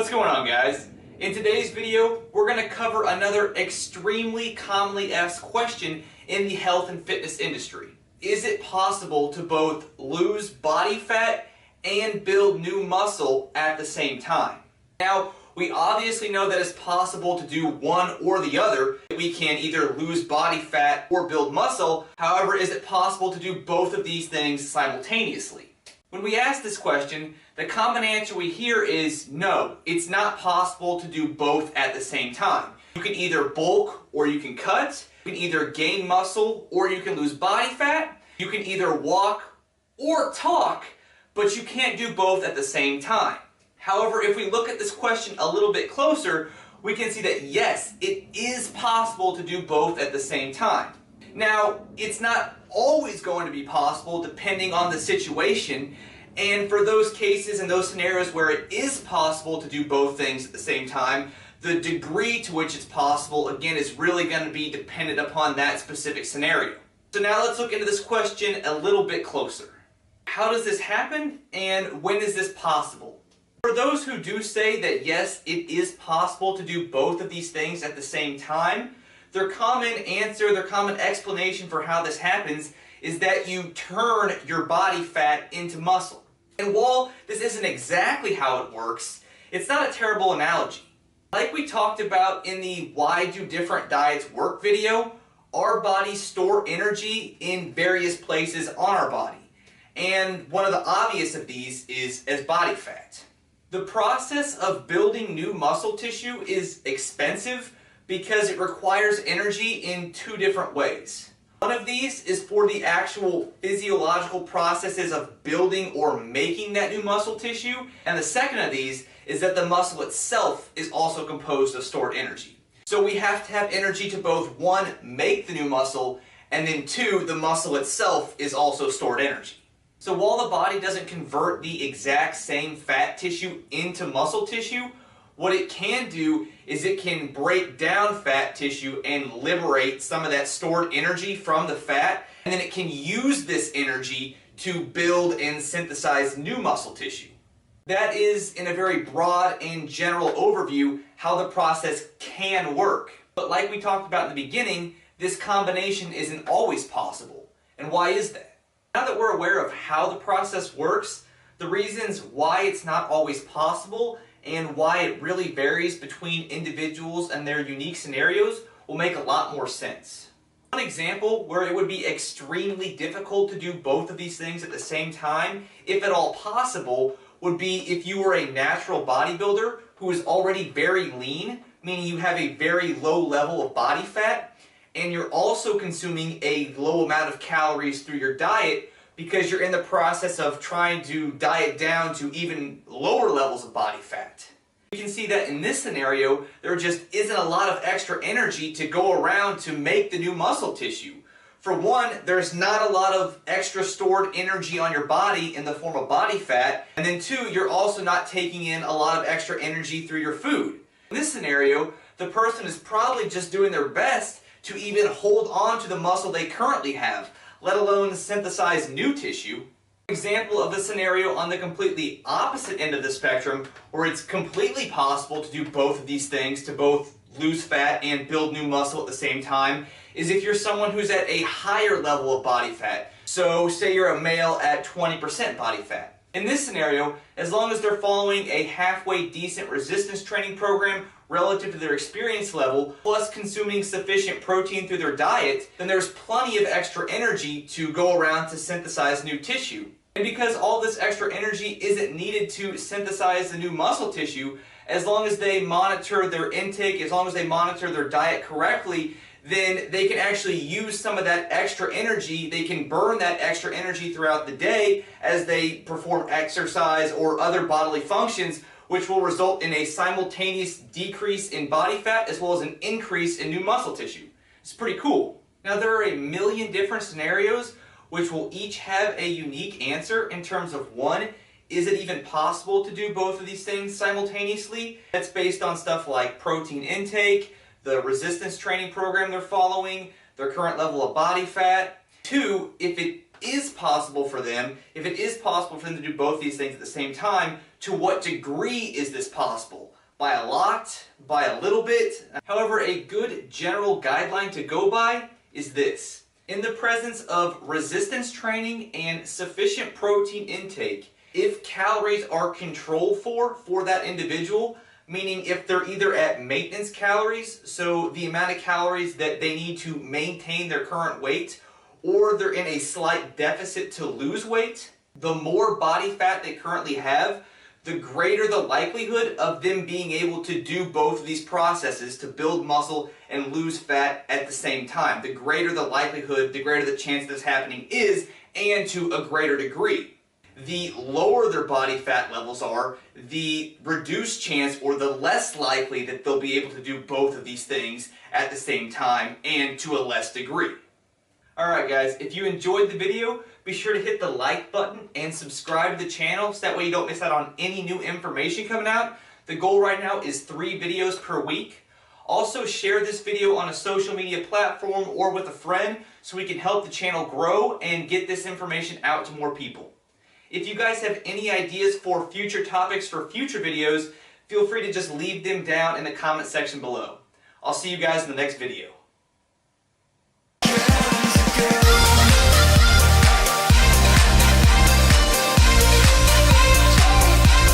What's going on, guys? In today's video, we're going to cover another extremely commonly asked question in the health and fitness industry. Is it possible to both lose body fat and build new muscle at the same time? Now, we obviously know that it's possible to do one or the other. We can either lose body fat or build muscle. However, is it possible to do both of these things simultaneously? When we ask this question, the common answer we hear is no, it's not possible to do both at the same time. You can either bulk or you can cut. You can either gain muscle or you can lose body fat. You can either walk or talk, but you can't do both at the same time. However, if we look at this question a little bit closer, we can see that yes, it is possible to do both at the same time. Now, it's not always going to be possible depending on the situation, and for those cases and those scenarios where it is possible to do both things at the same time, the degree to which it's possible, again, is really going to be dependent upon that specific scenario. So now let's look into this question a little bit closer. How does this happen, and when is this possible? For those who do say that yes, it is possible to do both of these things at the same time, their common answer, their common explanation for how this happens is that you turn your body fat into muscle. And while this isn't exactly how it works, it's not a terrible analogy. Like we talked about in the Why Do Different Diets Work video, our bodies store energy in various places on our body. And one of the obvious of these is as body fat. The process of building new muscle tissue is expensive because it requires energy in two different ways. One of these is for the actual physiological processes of building or making that new muscle tissue, and the second of these is that the muscle itself is also composed of stored energy. So we have to have energy to both, one, make the new muscle, and then two, the muscle itself is also stored energy. So while the body doesn't convert the exact same fat tissue into muscle tissue, what it can do is it can break down fat tissue and liberate some of that stored energy from the fat, and then it can use this energy to build and synthesize new muscle tissue. That is, in a very broad and general overview, how the process can work. But like we talked about in the beginning, this combination isn't always possible. And why is that? Now that we're aware of how the process works, the reasons why it's not always possible and why it really varies between individuals and their unique scenarios will make a lot more sense. One example where it would be extremely difficult to do both of these things at the same time, if at all possible, would be if you were a natural bodybuilder who is already very lean, meaning you have a very low level of body fat, and you're also consuming a low amount of calories through your diet because you're in the process of trying to diet down to even lower levels of body fat. You can see that in this scenario, there just isn't a lot of extra energy to go around to make the new muscle tissue. For one, there's not a lot of extra stored energy on your body in the form of body fat, and then two, you're also not taking in a lot of extra energy through your food. In this scenario, the person is probably just doing their best to even hold on to the muscle they currently have, let alone synthesize new tissue. An example of a scenario on the completely opposite end of the spectrum, where it's completely possible to do both of these things, to both lose fat and build new muscle at the same time, is if you're someone who's at a higher level of body fat. So say you're a male at 20% body fat. In this scenario, as long as they're following a halfway decent resistance training program relative to their experience level, plus consuming sufficient protein through their diet, then there's plenty of extra energy to go around to synthesize new tissue. And because all this extra energy isn't needed to synthesize the new muscle tissue, as long as they monitor their intake, as long as they monitor their diet correctly, then they can actually use some of that extra energy. They can burn that extra energy throughout the day as they perform exercise or other bodily functions, which will result in a simultaneous decrease in body fat as well as an increase in new muscle tissue. It's pretty cool. Now, there are a million different scenarios which will each have a unique answer in terms of, one, is it even possible to do both of these things simultaneously? That's based on stuff like protein intake, the resistance training program they're following, their current level of body fat. Two, if it is possible for them, if it is possible for them to do both these things at the same time, to what degree is this possible? By a lot? By a little bit? However, a good general guideline to go by is this. In the presence of resistance training and sufficient protein intake, if calories are controlled for that individual, meaning if they're either at maintenance calories, so the amount of calories that they need to maintain their current weight, or they're in a slight deficit to lose weight, the more body fat they currently have, the greater the likelihood of them being able to do both of these processes to build muscle and lose fat at the same time. The greater the likelihood, the greater the chance this happening is, and to a greater degree. The lower their body fat levels are, the reduced chance or the less likely that they'll be able to do both of these things at the same time and to a less degree. Alright guys, if you enjoyed the video, be sure to hit the like button and subscribe to the channel so that way you don't miss out on any new information coming out. The goal right now is 3 videos per week. Also share this video on a social media platform or with a friend so we can help the channel grow and get this information out to more people. If you guys have any ideas for future topics for future videos, feel free to just leave them down in the comment section below. I'll see you guys in the next video. Girl.